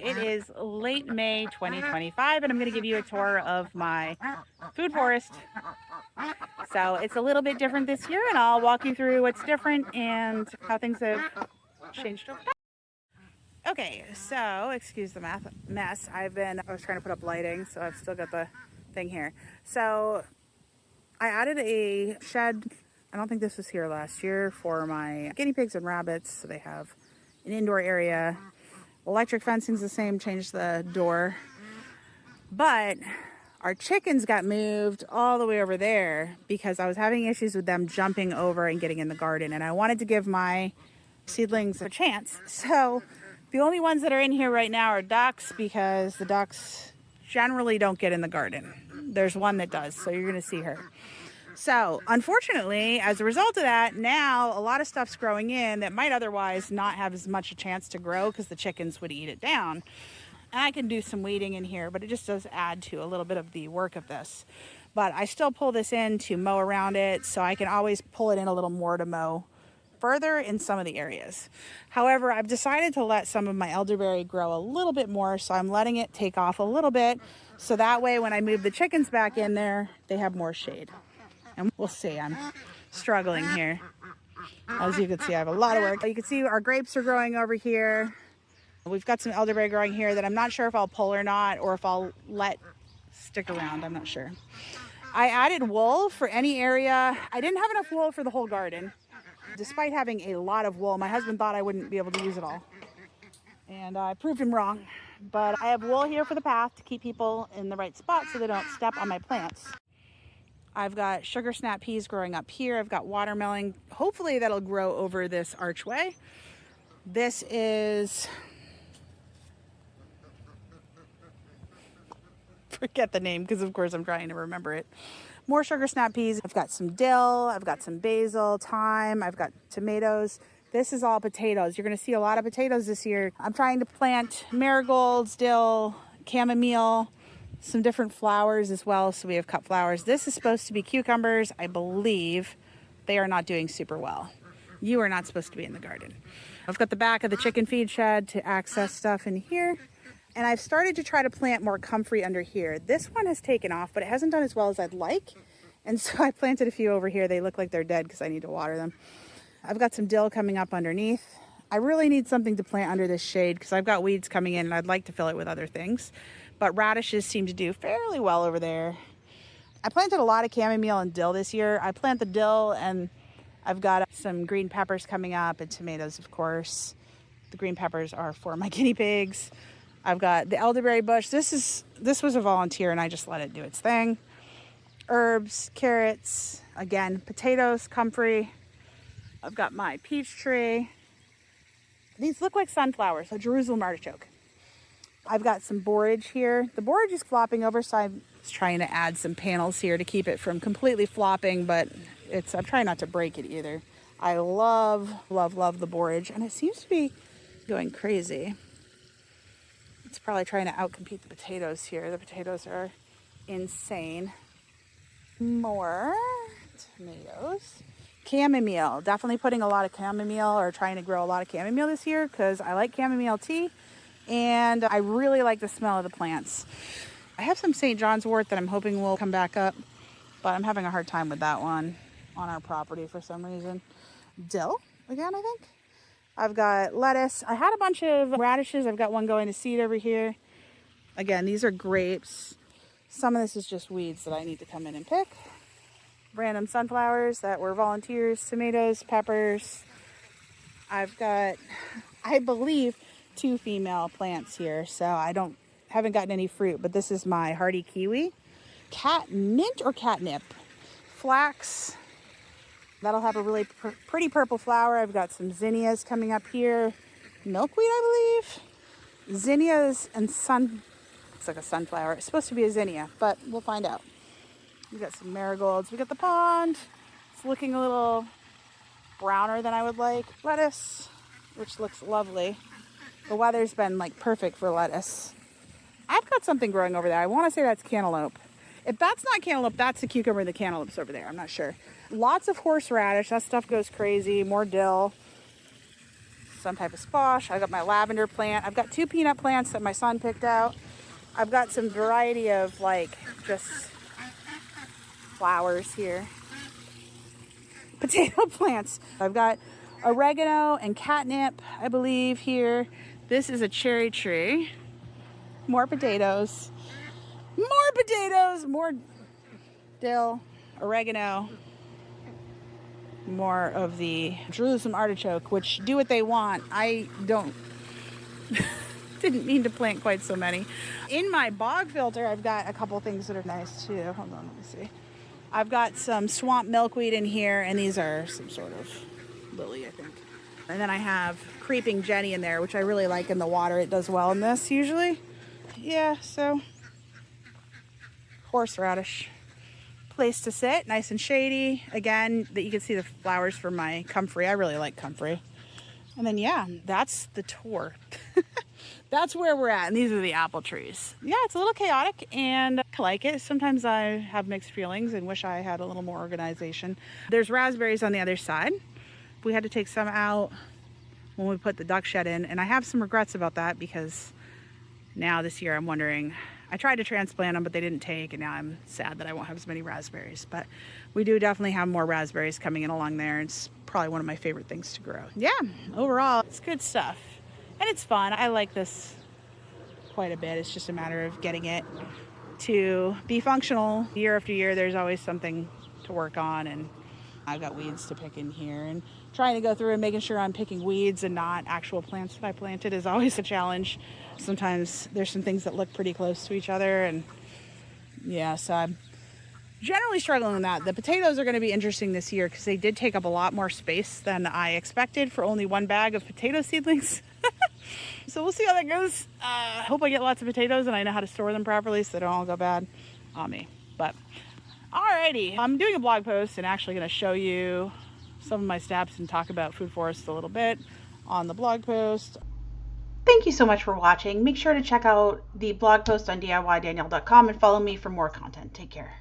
It is late May 2025, and I'm going to give you a tour of my food forest. So it's a little bit different this year, and I'll walk you through what's different and how things have changed over time. Okay, so excuse the mess. I was trying to put up lighting, so I've still got the thing here. So I added a shed. I don't think this was here last year for my guinea pigs and rabbits. So they have an indoor area. Electric fencing's the same, changed the door. But our chickens got moved all the way over there because I was having issues with them jumping over and getting in the garden. And I wanted to give my seedlings a chance. So the only ones that are in here right now are ducks, because the ducks generally don't get in the garden. There's one that does, so you're going to see her. So unfortunately, as a result of that, now a lot of stuff's growing in that might otherwise not have as much a chance to grow because the chickens would eat it down. And I can do some weeding in here, but it just does add to a little bit of the work of this. But I still pull this in to mow around it, so I can always pull it in a little more to mow further in some of the areas. However, I've decided to let some of my elderberry grow a little bit more, so I'm letting it take off a little bit, so that way when I move the chickens back in there, they have more shade. And we'll see, I'm struggling here. As you can see, I have a lot of work. You can see our grapes are growing over here. We've got some elderberry growing here that I'm not sure if I'll pull or not, or if I'll let stick around, I'm not sure. I added wool for any area. I didn't have enough wool for the whole garden. Despite having a lot of wool, my husband thought I wouldn't be able to use it all. And I proved him wrong. But I have wool here for the path to keep people in the right spot so they don't step on my plants. I've got sugar snap peas growing up here. I've got watermelon. Hopefully that'll grow over this archway. This is... forget the name because of course I'm trying to remember it. More sugar snap peas. I've got some dill, I've got some basil, thyme, I've got tomatoes. This is all potatoes. You're going to see a lot of potatoes this year. I'm trying to plant marigolds, dill, chamomile, some different flowers as well. So we have cut flowers. This is supposed to be cucumbers. I believe they are not doing super well. You are not supposed to be in the garden. I've got the back of the chicken feed shed to access stuff in here. And I've started to try to plant more comfrey under here. This one has taken off, but it hasn't done as well as I'd like. And so I planted a few over here. They look like they're dead because I need to water them. I've got some dill coming up underneath. I really need something to plant under this shade because I've got weeds coming in and I'd like to fill it with other things. But radishes seem to do fairly well over there. I planted a lot of chamomile and dill this year. I plant the dill and I've got some green peppers coming up and tomatoes, of course. The green peppers are for my guinea pigs. I've got the elderberry bush. This was a volunteer and I just let it do its thing. Herbs, carrots, again, potatoes, comfrey. I've got my peach tree. These look like sunflowers, a Jerusalem artichoke. I've got some borage here. The borage is flopping over, so I'm trying to add some panels here to keep it from completely flopping, but I'm trying not to break it either. I love, love, love the borage, and it seems to be going crazy. It's probably trying to outcompete the potatoes here. The potatoes are insane. More tomatoes. Chamomile. Definitely putting a lot of chamomile, or trying to grow a lot of chamomile this year because I like chamomile tea and I really like the smell of the plants. I have some St. John's wort that I'm hoping will come back up, but I'm having a hard time with that one on our property for some reason. Dill again, I think. I've got lettuce. I had a bunch of radishes. I've got one going to seed over here. Again, these are grapes. Some of this is just weeds that I need to come in and pick. Random sunflowers that were volunteers, tomatoes, peppers. I've got, I believe, 2 female plants here, so I haven't gotten any fruit, but this is my hardy kiwi. Mint or catnip. Flax. That'll have a really pretty purple flower. I've got some zinnias coming up here. Milkweed, I believe. Zinnias and looks like a sunflower. It's supposed to be a zinnia, but we'll find out. We've got some marigolds. We got the pond. It's looking a little browner than I would like. Lettuce, which looks lovely. The weather's been like perfect for lettuce. I've got something growing over there. I want to say that's cantaloupe. If that's not cantaloupe, that's the cucumber and the cantaloupe's over there. I'm not sure. Lots of horseradish. That stuff goes crazy. More dill. some type of squash. I got my lavender plant. I've got 2 peanut plants that my son picked out. I've got some variety of like just flowers here. Potato plants. I've got oregano and catnip, I believe, here. This is a cherry tree. More potatoes. More potatoes. More dill, oregano. More of the Jerusalem artichoke, which do what they want. I didn't mean to plant quite so many. In my bog filter, I've got a couple things that are nice too. Hold on, let me see. I've got some swamp milkweed in here, and these are some sort of lily, I think. And then I have creeping Jenny in there, which I really like in the water. It does well in this usually. Yeah, so horseradish. Place to sit, nice and shady. Again, that you can see the flowers for my comfrey. I really like comfrey. And then yeah, that's the tour. That's where we're at, and these are the apple trees. Yeah, it's a little chaotic, and I like it. Sometimes I have mixed feelings and wish I had a little more organization. There's raspberries on the other side. We had to take some out when we put the duck shed in, and I have some regrets about that because now this year I'm wondering, I tried to transplant them, but they didn't take, and now I'm sad that I won't have as many raspberries. But we do definitely have more raspberries coming in along there. It's probably one of my favorite things to grow. Yeah, overall, it's good stuff. And it's fun. I like this quite a bit. It's just a matter of getting it to be functional. Year after year, there's always something to work on, and I've got weeds to pick in here. And trying to go through and making sure I'm picking weeds and not actual plants that I planted is always a challenge. Sometimes there's some things that look pretty close to each other, and yeah, so I'm generally struggling with that. The potatoes are going to be interesting this year because they did take up a lot more space than I expected for only 1 bag of potato seedlings. So we'll see how that goes. I hope I get lots of potatoes and I know how to store them properly so they don't all go bad on me. But alrighty, I'm doing a blog post and actually going to show you some of my steps and talk about food forests a little bit on the blog post. Thank you so much for watching. Make sure to check out the blog post on DIYDanielle.com and follow me for more content. Take care.